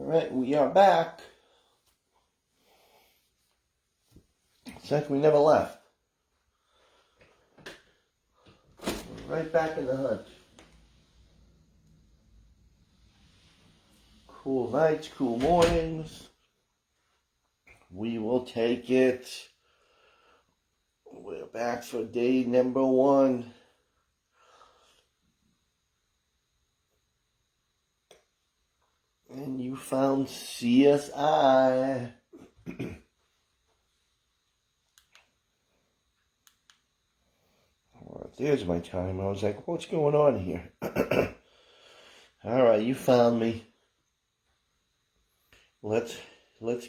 Alright, we are back. It's like we never left. We're right back in the hunt. Cool nights, cool mornings. We will take it. We're back for day number 1. And you found CSI. Well, there's my time. I was like, what's going on here? Alright, you found me. Let's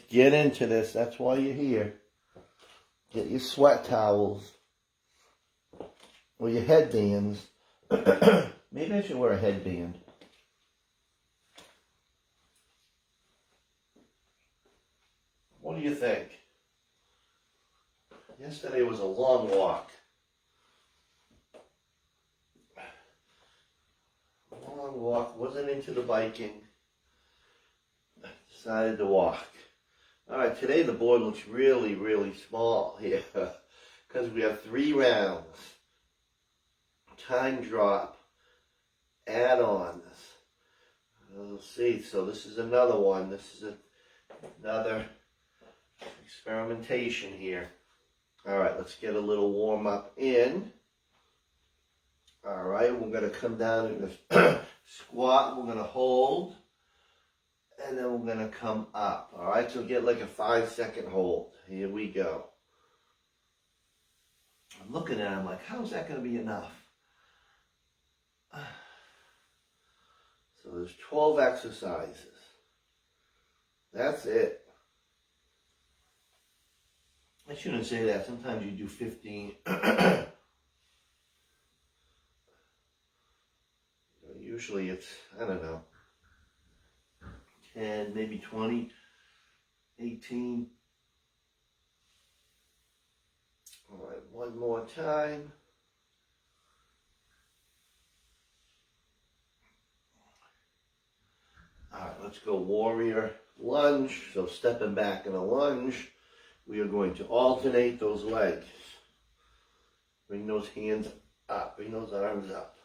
get into this. That's why you're here. Get your sweat towels. Or your headbands. Maybe I should wear a headband. What do you think? Yesterday was a long walk. Long walk, wasn't into the biking. Decided to walk. Alright, today the board looks really, really small here. Because we have 3 rounds. Time drop. Add-ons. Let's see, so this is another one. This is another experimentation here. Alright, let's get a little warm up in. Alright, we're going to come down in this squat. We're going to hold. And then we're going to come up. Alright, so get like a 5-second hold. Here we go. I'm looking at it, I'm like, how's that going to be enough? So there's 12 exercises. That's it. I shouldn't say that. Sometimes you do 15. Usually it's, I don't know, 10, maybe 20, 18. All right, one more time. All right, let's go warrior lunge. So stepping back in a lunge. We are going to alternate those legs. Bring those hands up. Bring those arms up.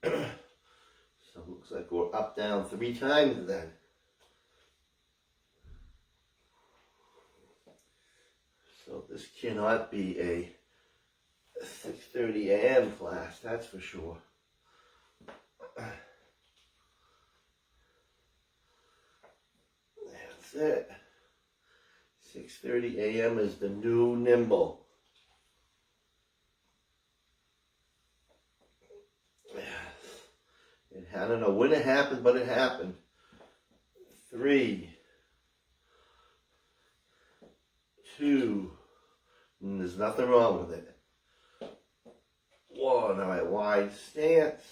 So it looks like we're up, down 3 times then. So this cannot be a 6:30 a.m. class, that's for sure. That's it. 6:30 a.m. is the new nimble. I don't know when it happened, but it happened. 3, 2, and there's nothing wrong with it. 1, all right, wide stance.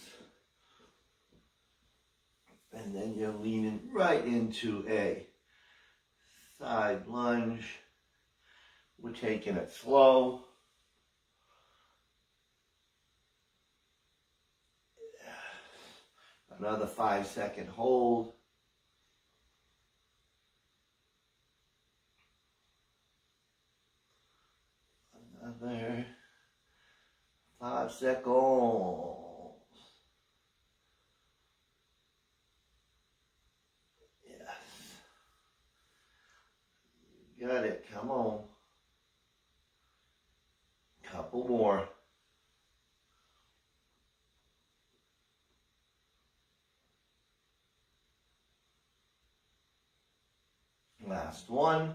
And then you're leaning right into a side lunge. We're taking it slow. Another 5-second hold. Another 5 seconds. Yes. You got it. Come on. Couple more. Last one.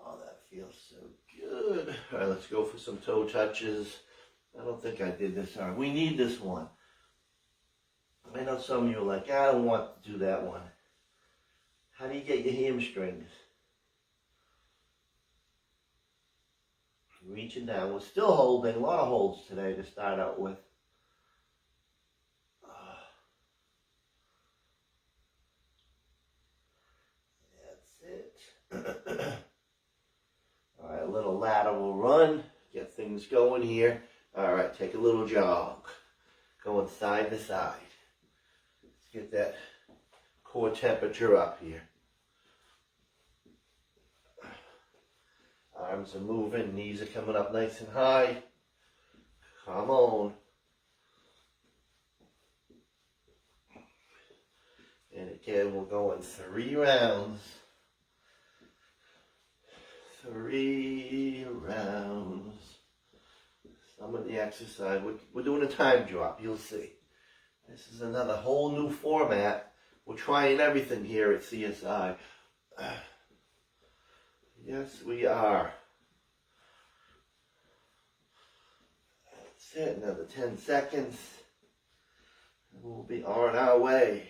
Oh, that feels so good. All right, let's go for some toe touches. I don't think I did this. All right, we need this one. I know some of you are like, I don't want to do that one. How do you get your hamstrings? Reaching down. We're still holding. A lot of holds today to start out with. That's it. lateral run. Get things going here. All right, take a little jog. Going side to side. Let's get that core temperature up here. Arms are moving, knees are coming up nice and high. Come on. And again, we're going 3 rounds. 3 rounds. Some of the exercise, we're doing a time drop, you'll see. This is another whole new format. We're trying everything here at CSI. Yes, we are. That's it, another 10 seconds. And we'll be on our way.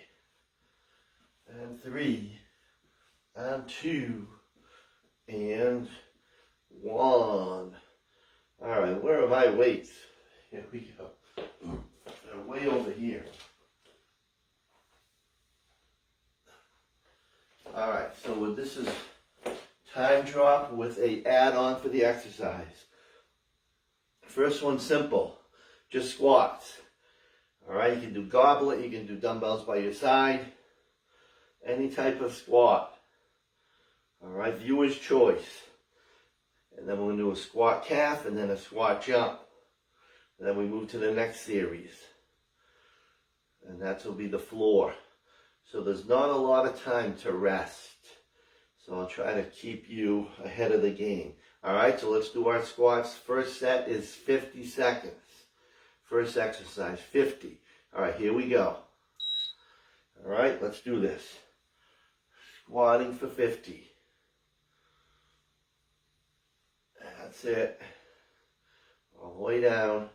And 3, and 2, and 1. All right, where are my weights? Here we go. They're way over here. All right, so this is time drop with a add-on for the exercise. First one, simple, just squats. All right, you can do goblet, you can do dumbbells by your side, any type of squat. All right, viewer's choice. And then we're going to do a squat calf and then a squat jump. And then we move to the next series. And that will be the floor. So there's not a lot of time to rest. So I'll try to keep you ahead of the game. All right, so let's do our squats. First set is 50 seconds. First exercise, 50. All right, here we go. All right, let's do this. Squatting for 50. That's it. All the way down.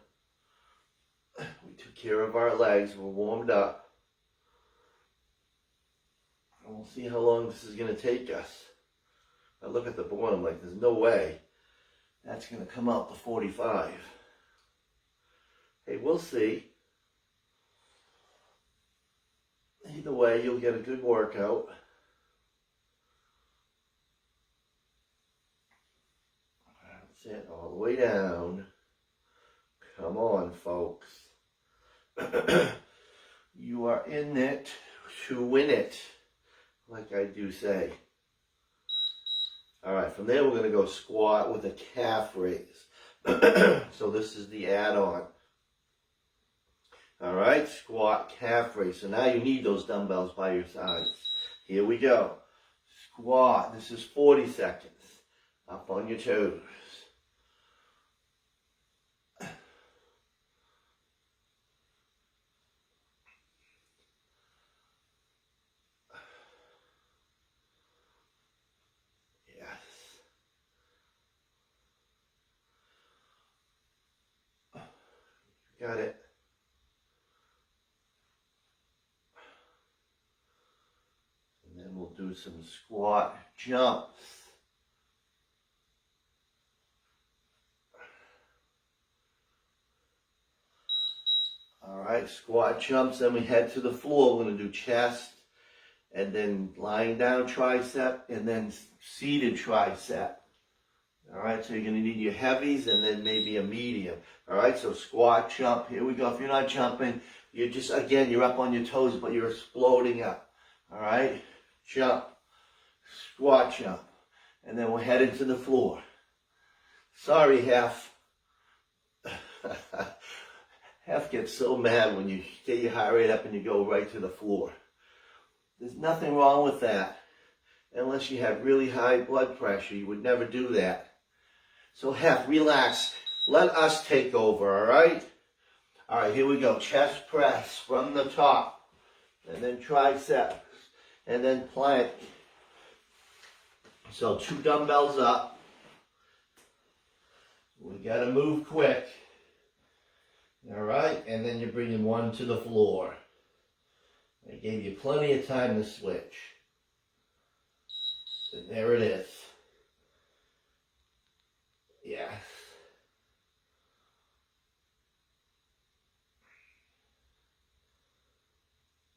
We took care of our legs. We're warmed up. And we'll see how long this is going to take us. I look at the board, I'm like, there's no way that's going to come out to 45. Hey, we'll see. Either way, you'll get a good workout. That's it, all the way down. Come on, folks. You are in it to win it, like I do say. All right, from there we're going to go squat with a calf raise. So this is the add-on. All right, squat, calf raise. So now you need those dumbbells by your sides. Here we go. Squat. This is 40 seconds. Up on your toes. Got it. And then we'll do some squat jumps. All right, squat jumps. Then we head to the floor. We're going to do chest and then lying down tricep and then seated tricep. All right, so you're going to need your heavies and then maybe a medium. All right, so squat, jump. Here we go. If you're not jumping, you're just, again, you're up on your toes, but you're exploding up. All right, jump, squat, jump. And then we're heading to the floor. Sorry, Hef. Hef gets so mad when you get your heart rate up and you go right to the floor. There's nothing wrong with that. Unless you have really high blood pressure, you would never do that. So Hef, relax. Let us take over, all right? All right, here we go. Chest press from the top. And then triceps. And then plank. So 2 dumbbells up. We got to move quick. All right, and then you're bringing 1 to the floor. I gave you plenty of time to switch. And there it is. Yes.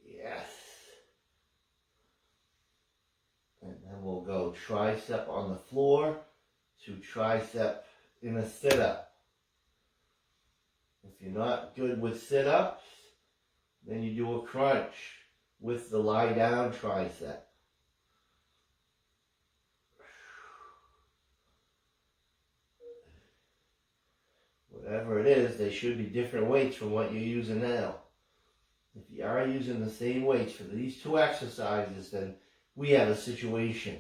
Yes. And then we'll go tricep on the floor to tricep in a sit-up. If you're not good with sit-ups, then you do a crunch with the lie-down tricep. Whatever it is, they should be different weights from what you're using now. If you are using the same weights for these two exercises, then we have a situation.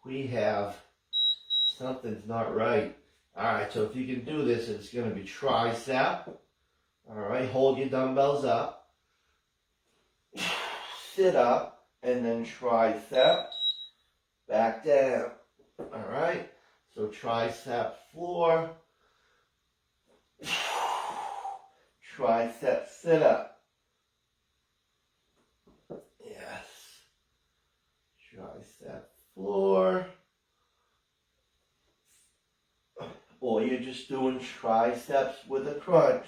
We have something's not right. Alright, so if you can do this, it's going to be tricep. Alright, hold your dumbbells up. Sit up, and then tricep. Back down. Alright, so tricep floor. Tricep sit up. Yes. Tricep floor. Or you're just doing triceps with a crunch.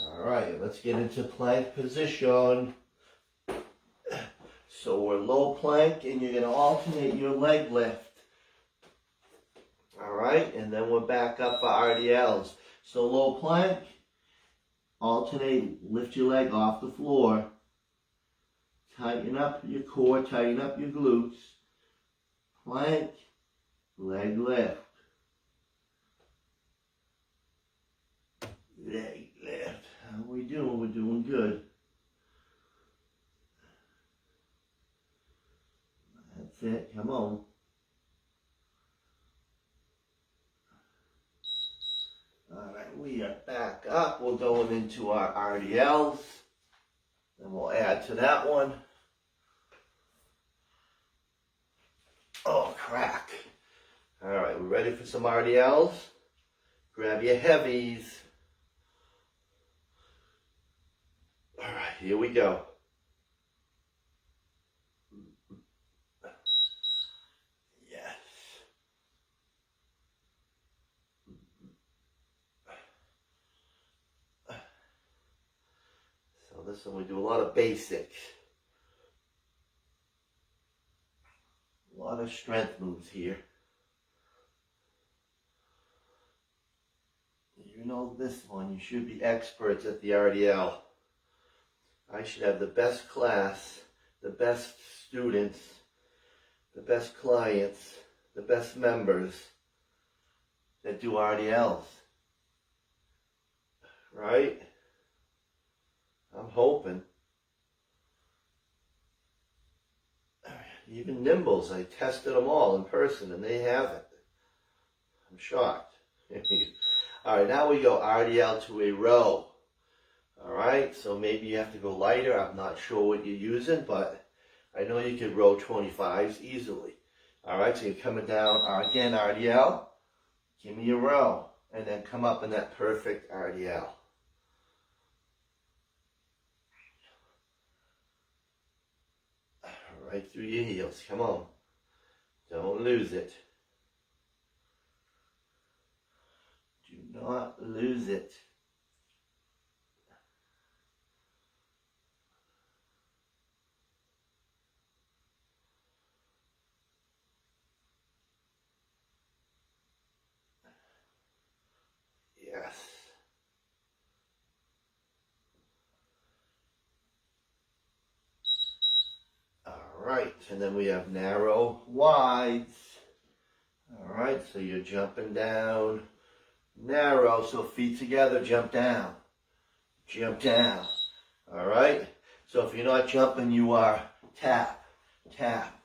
Alright, let's get into plank position. So we're low plank and you're going to alternate your leg lift. Alright, and then we're back up for RDLs. So low plank, alternate, lift your leg off the floor. Tighten up your core, tighten up your glutes. Plank, leg lift. Leg lift. How are we doing? We're doing good. That's it. Come on. Alright, we are back up. We're going into our RDLs. And we'll add to that one. Oh, crack. Alright, we're ready for some RDLs. Grab your heavies. Alright, here we go. Yes. So this one we do a lot of basics. A lot of strength moves here. You know this one, you should be experts at the RDL. I should have the best class, the best students, the best clients, the best members that do RDLs. Right? I'm hoping. Even Nimbles, I tested them all in person and they haven't. I'm shocked. Alright, now we go RDL to a row. Alright, so maybe you have to go lighter. I'm not sure what you're using, but I know you could row 25s easily. Alright, so you're coming down, again, RDL. Give me a row. And then come up in that perfect RDL. Right through your heels. Come on. Don't lose it. Do not lose it. Yes. Alright, and then we have narrow wides. Alright, so you're jumping down, narrow, so feet together, jump down. Jump down. Alright, so if you're not jumping, you are tap, tap,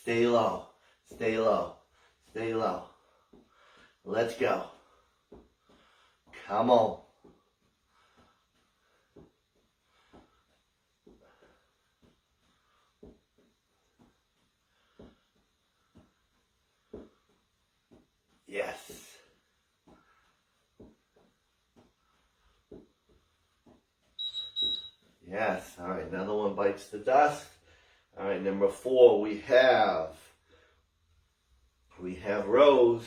stay low, stay low, stay low. Let's go. Come on. Yes. Yes. All right. Another one bites the dust. All right, number 4, we have rows.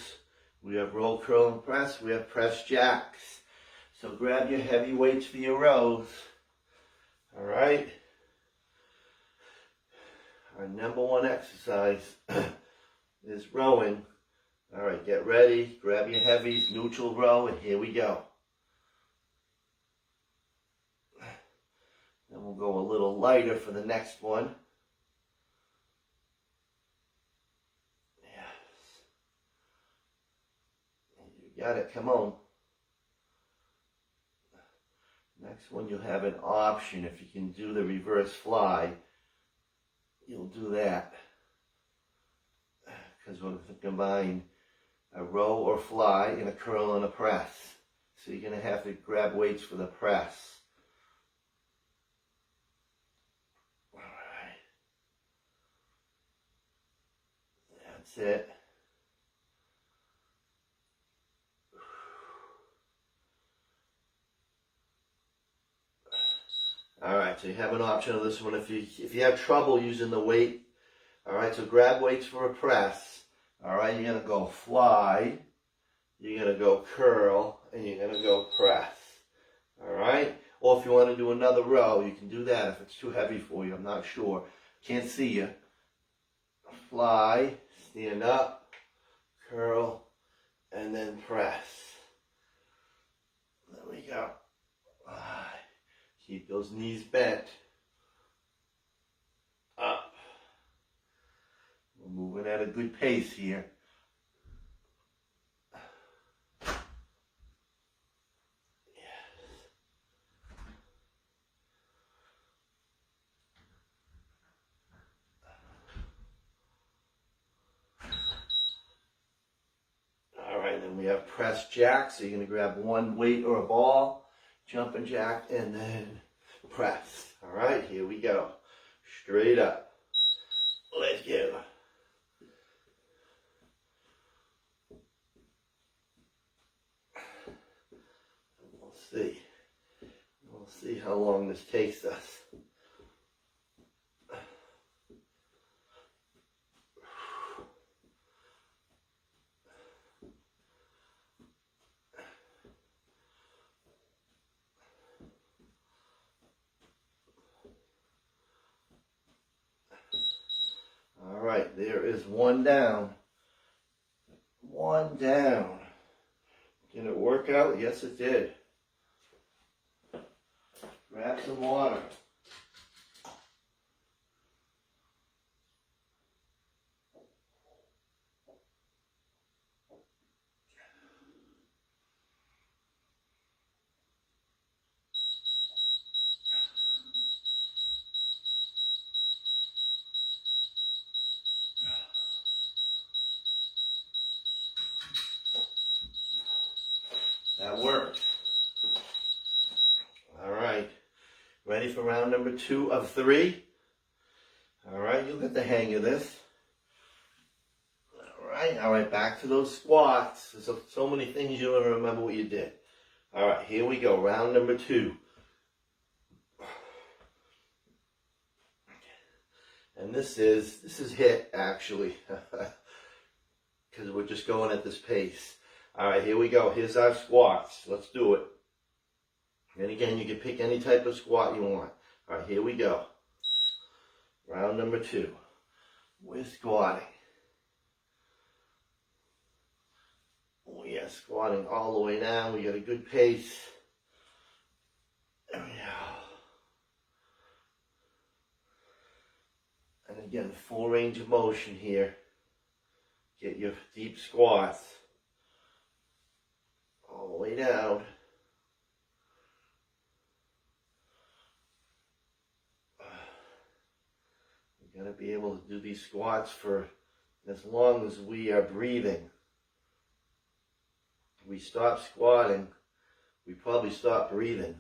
We have row, curl, and press. We have press jacks. So grab your heavy weights for your rows. All right. Our number 1 exercise is rowing. All right, get ready. Grab your heavies, neutral row, and here we go. Then we'll go a little lighter for the next one. You got it, come on. Next one, you'll have an option. If you can do the reverse fly, you'll do that. Because we're going to combine a row or fly and a curl and a press. So you're going to have to grab weights for the press. All right. That's it. All right, so you have an option of this one if you have trouble using the weight. All right, so grab weights for a press. All right, you're gonna go fly, you're gonna go curl, and you're gonna go press. All right, or if you want to do another row, you can do that if it's too heavy for you. I'm not sure, can't see you. Fly, stand up, curl, and then press. There we go. Keep those knees bent. Up. We're moving at a good pace here. All right, then we have press jack. So you're going to grab one weight or a ball. Jumping jack, and then press. All right, here we go. Straight up. Let's go. We'll see. We'll see how long this takes us. All right, there is one down. One down. Did it work out? Yes, it did. Grab some water. That worked. All right. Ready for round number 2 of 3? All right, you'll get the hang of this. All right, back to those squats. There's so many things you'll never remember what you did. All right, here we go, round number 2. And this is hit, actually, because we're just going at this pace. All right, here we go. Here's our squats. Let's do it. And again, you can pick any type of squat you want. All right, here we go. Round number 2. We're squatting. We are squatting all the way down. We got a good pace. There we go. And again, full range of motion here. Get your deep squats. All the way down. You got to be able to do these squats for as long as we are breathing. If we stop squatting, we probably stop breathing.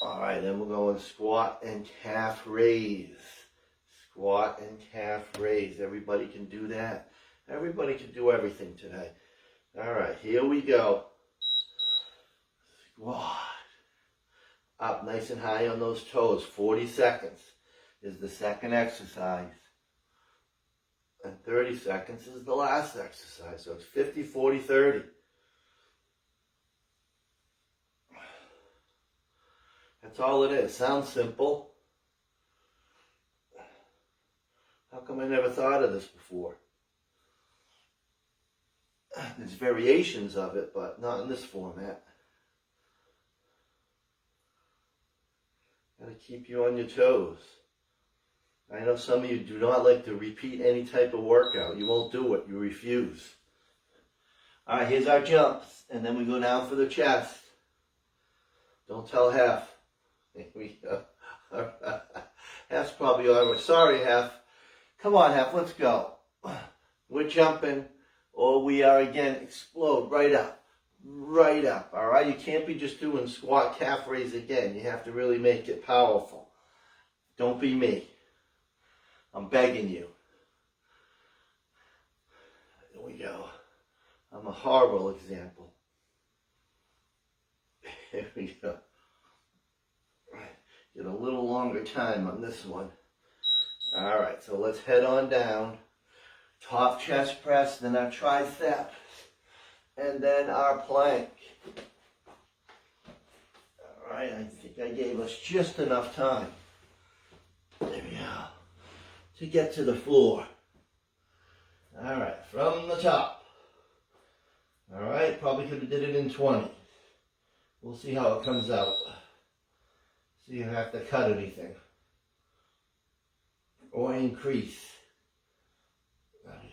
All right, then we're going squat and calf raise. Squat and calf raise. Everybody can do that. Everybody can do everything today. All right, here we go. Squat. Up nice and high on those toes. 40 seconds is the second exercise. And 30 seconds is the last exercise. So it's 50, 40, 30. That's all it is. Sounds simple. How come I never thought of this before? There's variations of it, but not in this format. Gotta keep you on your toes. I know some of you do not like to repeat any type of workout. You won't do it. You refuse. All right, here's our jumps, and then we go down for the chest. Don't tell Hef. Here we go. Hef's probably all right. Sorry, Hef. Come on, Hef, let's go. We're jumping, or we are again explode right up. Right up, all right? You can't be just doing squat calf raise again. You have to really make it powerful. Don't be me. I'm begging you. Here we go. I'm a horrible example. Here we go. Get a little longer time on this one. All right, so let's head on down. Top chest press, then our tricep, and then our plank. All right, I think I gave us just enough time. There we go. To get to the floor. All right, from the top. All right, probably could have did it in 20. We'll see how it comes out. So you don't have to cut anything. Or increase. There we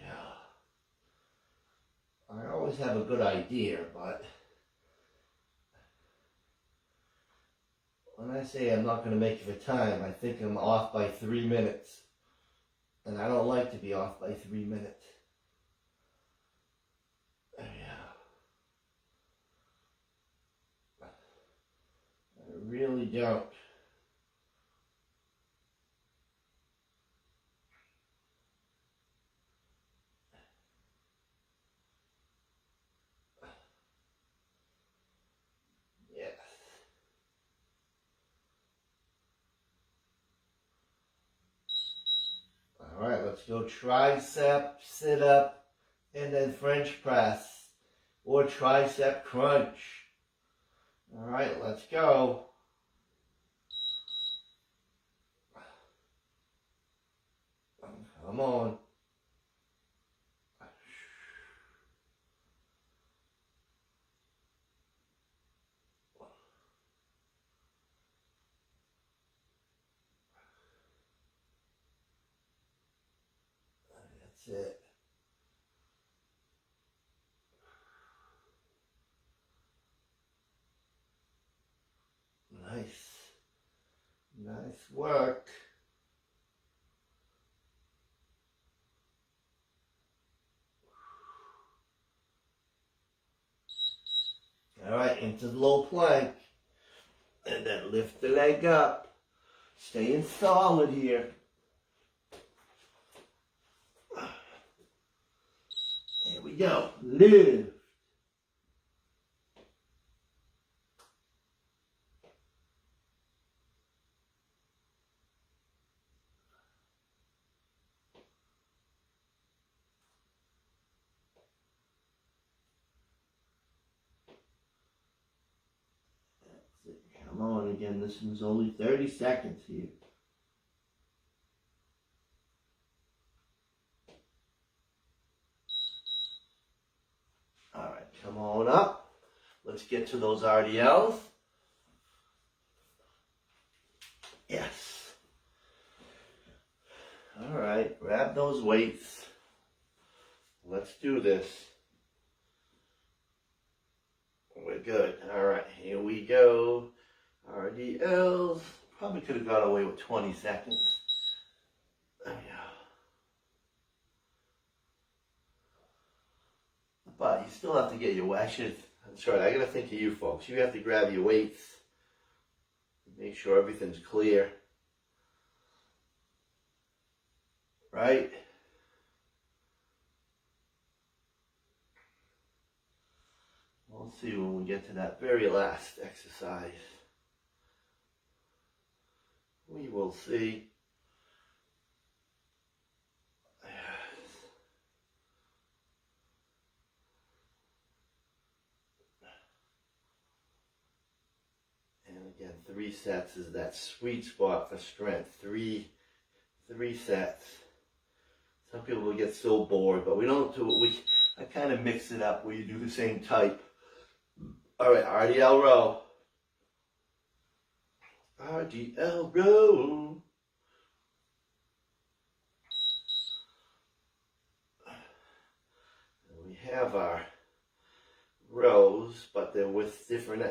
go. I always have a good idea, but when I say I'm not going to make it for time, I think I'm off by 3 minutes. And I don't like to be off by 3 minutes. There we go. I really don't. Yes. All right, let's go tricep, sit up, and then French press or tricep crunch. All right, let's go. Come on. That's it. Nice. Nice work. All right, into the low plank. And then lift the leg up. Staying solid here. Here we go. Lift. Come on again, this one's only 30 seconds here. All right, come on up. Let's get to those RDLs. Yes. All right, grab those weights. Let's do this. We're good. All right, here we go. RDLs. Probably could have got away with 20 seconds. There we go. But you still have to get your washes. That's right, I gotta think of you folks. You have to grab your weights. Make sure everything's clear. Right? We'll see when we get to that very last exercise. We will see. And again, 3 sets is that sweet spot for strength. Three sets. Some people will get so bored, but we don't do it. I kind of mix it up where you do the same type. All right, RDL row. RDL row. We have our rows, but they're with different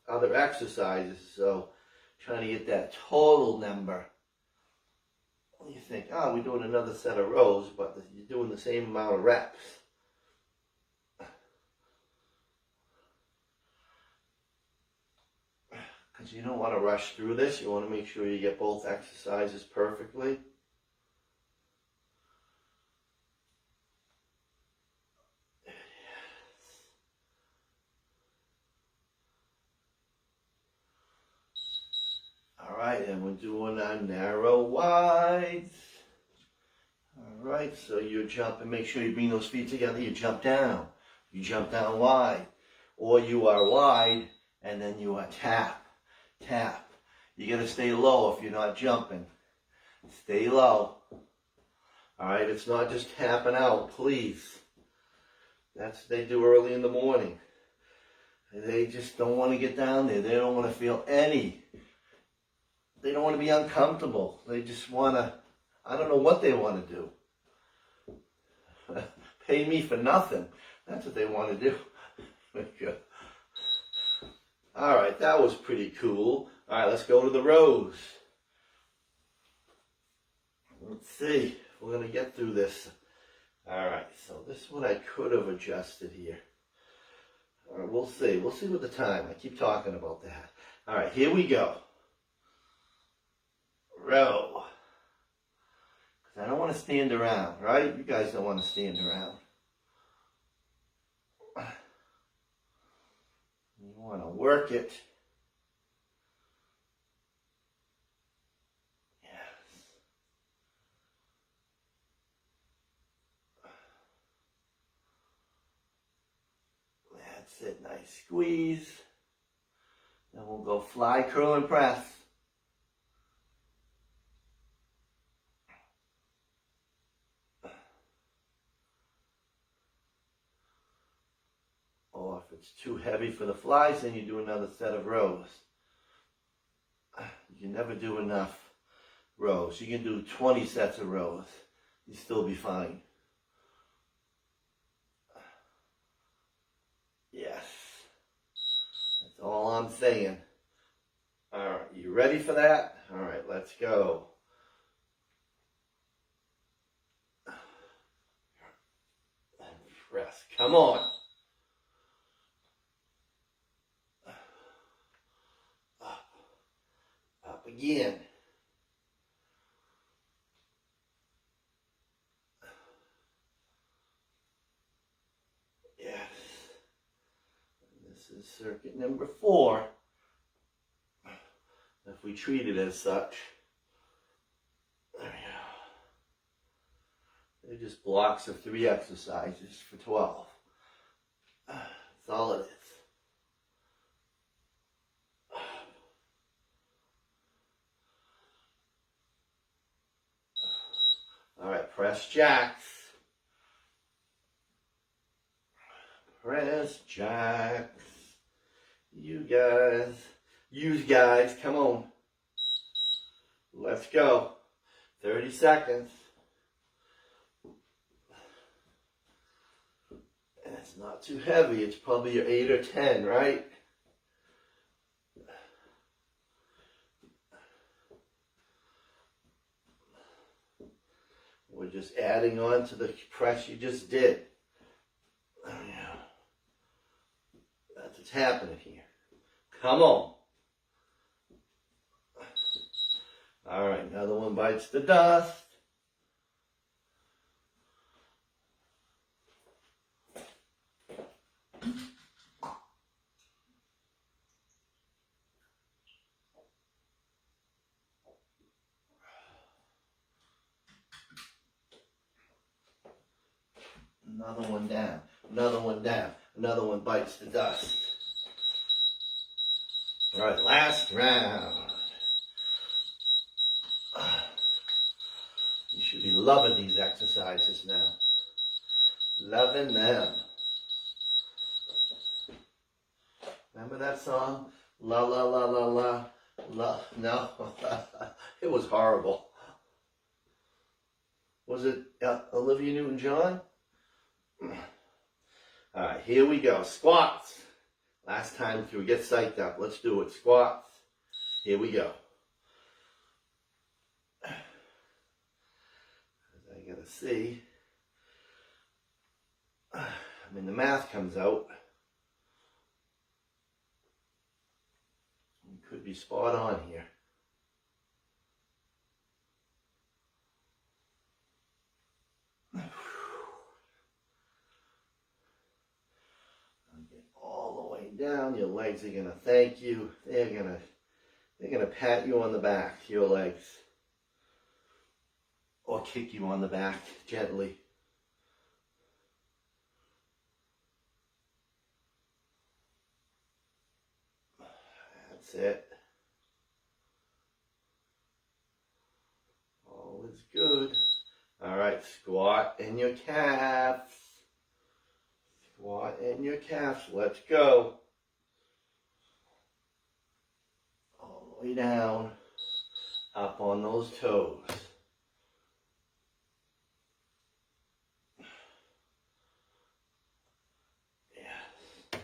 other exercises. So trying to get that total number. You think, oh, we're doing another set of rows, but you're doing the same amount of reps. Because you don't want to rush through this. You want to make sure you get both exercises perfectly. All right, and we're doing our narrow wides. All right, so you jump and make sure you bring those feet together. You jump down. You jump down wide. Or you are wide and then you are tap. Tap. You got to stay low if you're not jumping. Stay low. All right, it's not just tapping out, please. That's what they do early in the morning. They just don't want to get down there. They don't want to feel any. They don't want to be uncomfortable. They just want to, I don't know what they want to do. Pay me for nothing. That's what they want to do. All right, that was pretty cool. All right, let's go to the rows. Let's see. We're going to get through this. All right, so this is what I could have adjusted here. All right, we'll see. We'll see with the time. I keep talking about that. All right, here we go. Row. Because I don't want to stand around, right? You guys don't want to stand around. You want to work it. Yes. That's it. Nice squeeze. Then we'll go fly, curl, and press. Or if it's too heavy for the flies, then you do another set of rows. You can never do enough rows. You can do 20 sets of rows. You'll still be fine. Yes. That's all I'm saying. All right, you ready for that? All right, let's go. And press. Come on. Again. Yes. And this is circuit number 4. If we treat it as such. There we go. They're just blocks of 3 exercises for 12. That's all it is. All right, press jacks. Press jacks. You guys, come on. Let's go. 30 seconds. And it's not too heavy. It's probably your 8 or 10, right? We're just adding on to the press you just did. Oh, yeah. That's what's happening here. Come on. All right, another one bites the dust. Another one down. Another one down. Another one bites the dust. All right, last round. You should be loving these exercises now. Loving them. Remember that song? La la la la la la. No, it was horrible. Was it Olivia Newton-John? All right, here we go. Squats. Last time through. Get psyched up. Let's do it. Squats. Here we go. I gotta see. I mean, the math comes out. You could be spot on here. Get all the way down. Your legs are gonna thank you. They're gonna pat you on the back. Your legs, or kick you on the back gently. That's it. All is good. All right, squat in your calves. Squat in your calves. Let's go. All the way down. Up on those toes. Yes.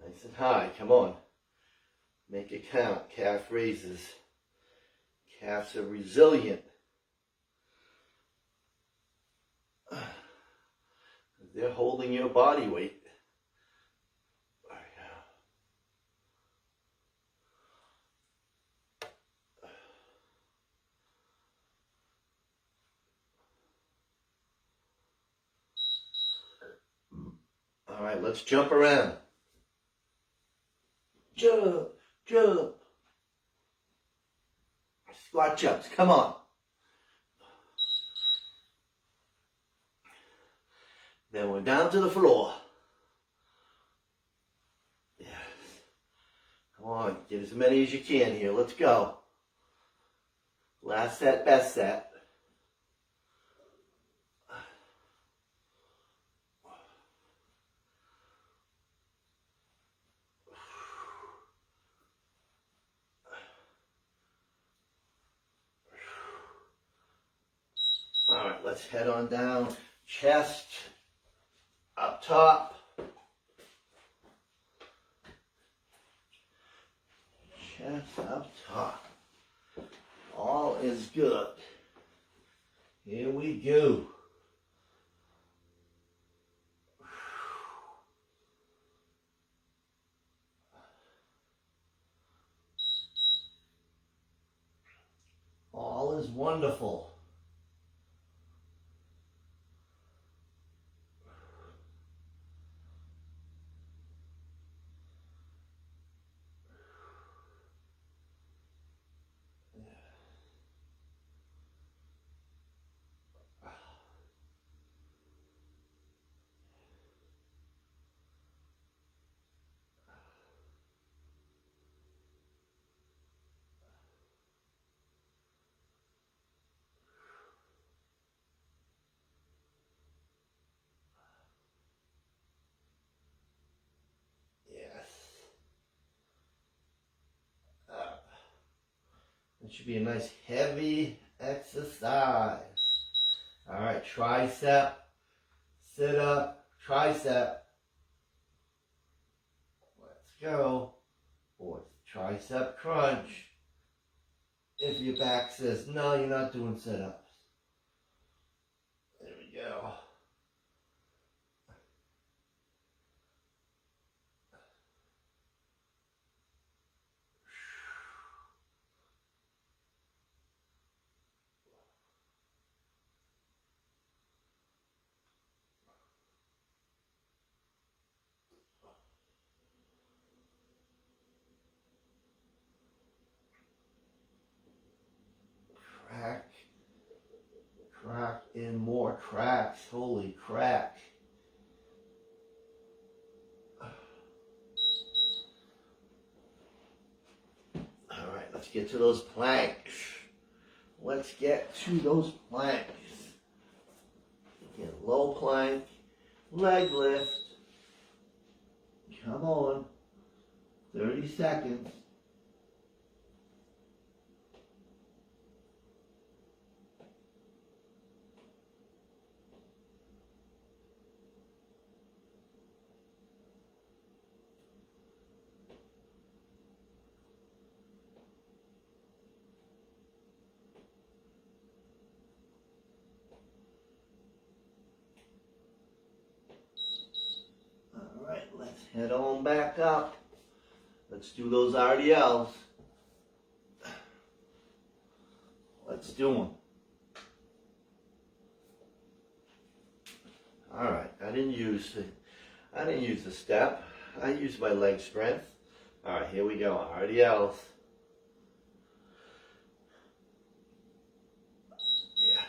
Nice and high. Come on. Make it count. Calf raises. Calves are resilient. They're holding your body weight. All right, let's jump around. Jump, jump. Squat jumps, come on. Then we're down to the floor. Yes. Come on, get as many as you can here. Let's go. Last set, best set. All right, let's head on down. Chest up top. Chest up top. All is good. Here we go. All is wonderful. It should be a nice heavy exercise. All right, tricep, sit up, tricep. Let's go. Or tricep crunch. If your back says, no, you're not doing sit-ups. There we go. Crack in more cracks. Holy crack. All right, let's get to those planks. Let's get to those planks. Again, low plank, leg lift. Come on. 30 seconds. All right, let's head on back up. Let's do those RDLs. Let's do them. All right, I didn't use the step. I used my leg strength. All right, here we go. RDLs. Yes.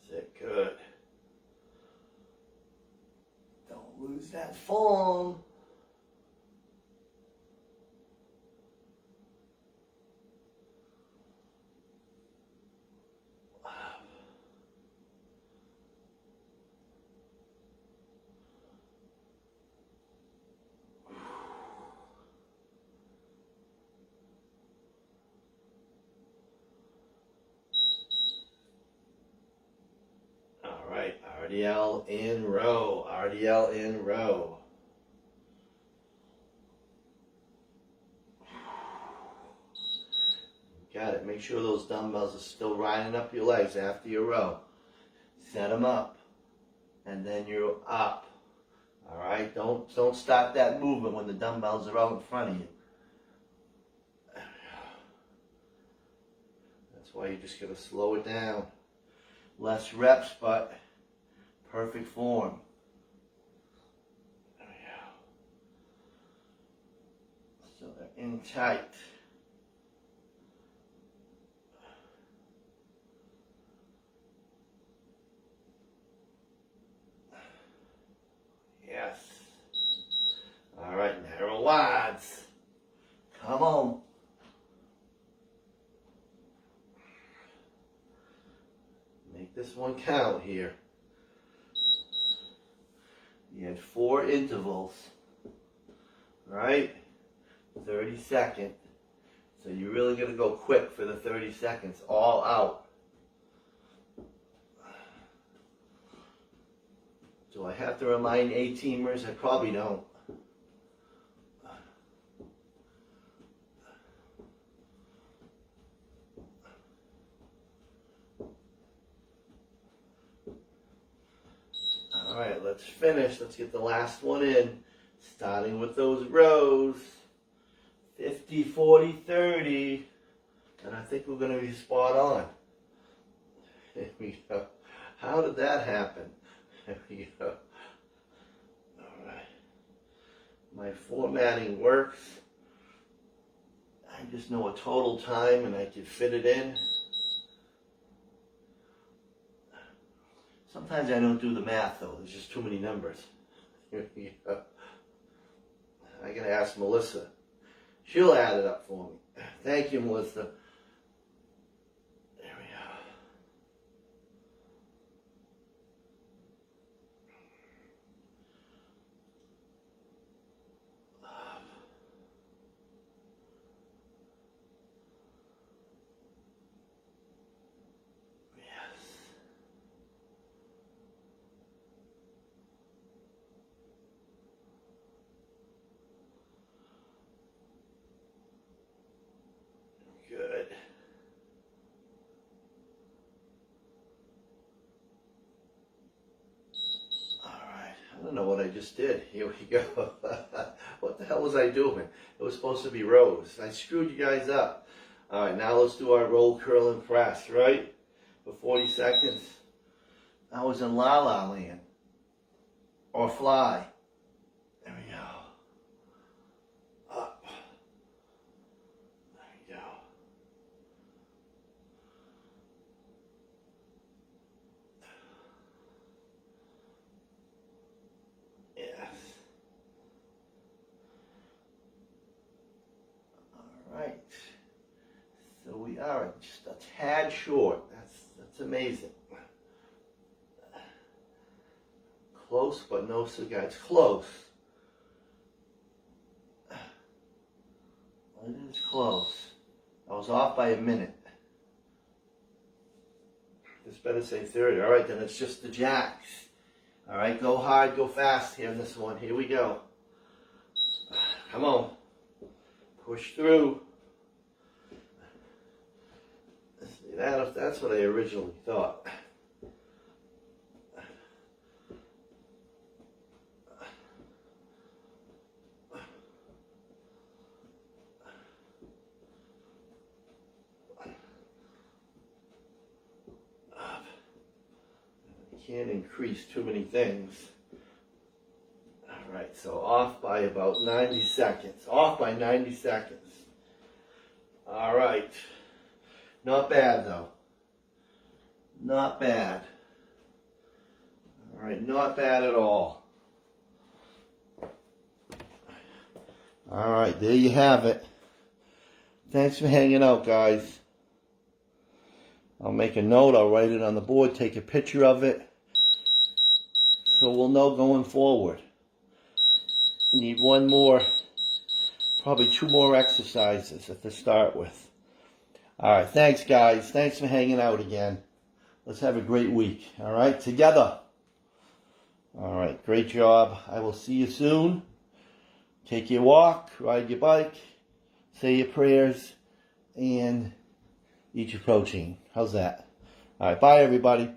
That's it. Good. Don't lose that form. All right, RDL in row. RDL in row. Got it. Make sure those dumbbells are still riding up your legs after your row. Set them up, and then you're up. All right. Don't stop that movement when the dumbbells are out in front of you. That's why you just gotta slow it down. Less reps, but perfect form. There we go. So they're in tight. Yes. All right, narrow wads. Come on. Make this one count here. You had 4 intervals, right? 30 seconds. So you're really going to go quick for the 30 seconds, all out. Do I have to remind A-teamers? I probably don't. All right, let's finish. Let's get the last one in. Starting with those rows. 50, 40, 30. And I think we're going to be spot on. Here we go. How did that happen? There we go. All right. My formatting works. I just know a total time and I can fit it in. Sometimes I don't do the math though. There's just too many numbers. Here we go. I gotta ask Melissa. She'll add it up for me. Thank you, Melissa. There we go. Good. All right. I don't know what I just did. Here we go. What the hell was I doing? It was supposed to be rows. I screwed you guys up. All right, now let's do our roll, curl, and press, right? For 40 seconds. I was in La La Land. Or fly. There we go. Up. There we go. Yes. All right. So we are just a tad short. That's amazing. Close, but no cigar. It's close. It is close. I was off by a minute. This better say 30. All right, then it's just the jacks. All right, go hard, go fast here in this one. Here we go. Come on. Push through. See, that's what I originally thought. Can't increase too many things. All right, so off by about 90 seconds. Off by 90 seconds. All right. Not bad, though. Not bad. All right, not bad at all. All right, there you have it. Thanks for hanging out, guys. I'll make a note. I'll write it on the board, take a picture of it, so we'll know going forward. You need one more, probably 2 more exercises to start with. All right, thanks, guys. Thanks for hanging out again. Let's have a great week, all right, together. All right, great job. I will see you soon. Take your walk, ride your bike, say your prayers, and eat your protein. How's that? All right, bye, everybody.